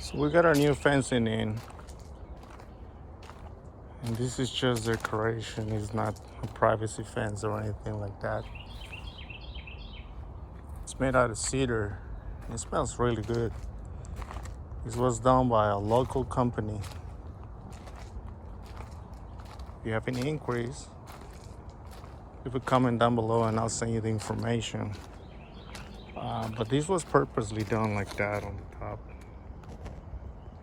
So we got our new fencing in, and this is just decoration. It's not a privacy fence or anything like that. It's made out of cedar. It smells really good. This was done by a local company. If you have any inquiries, leave a comment down below and I'll send you the information. But this was purposely done like that on the top.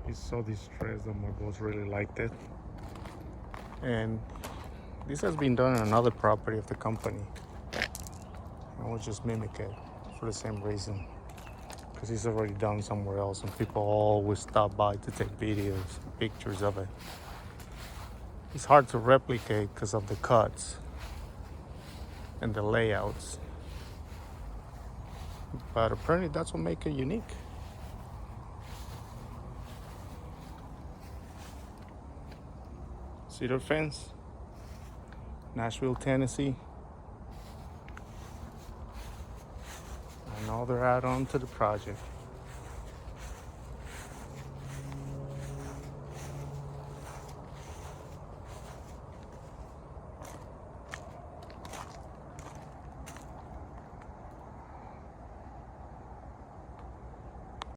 He's so distressed that my boss really liked it. And this has been done on another property of the company. I will just mimic it for the same reason. Because it's already done somewhere else and people always stop by to take videos, pictures of it. It's hard to replicate because of the cuts and the layouts. But apparently that's what makes it unique. Cedar fence, Nashville, Tennessee. And all they're add on to the project.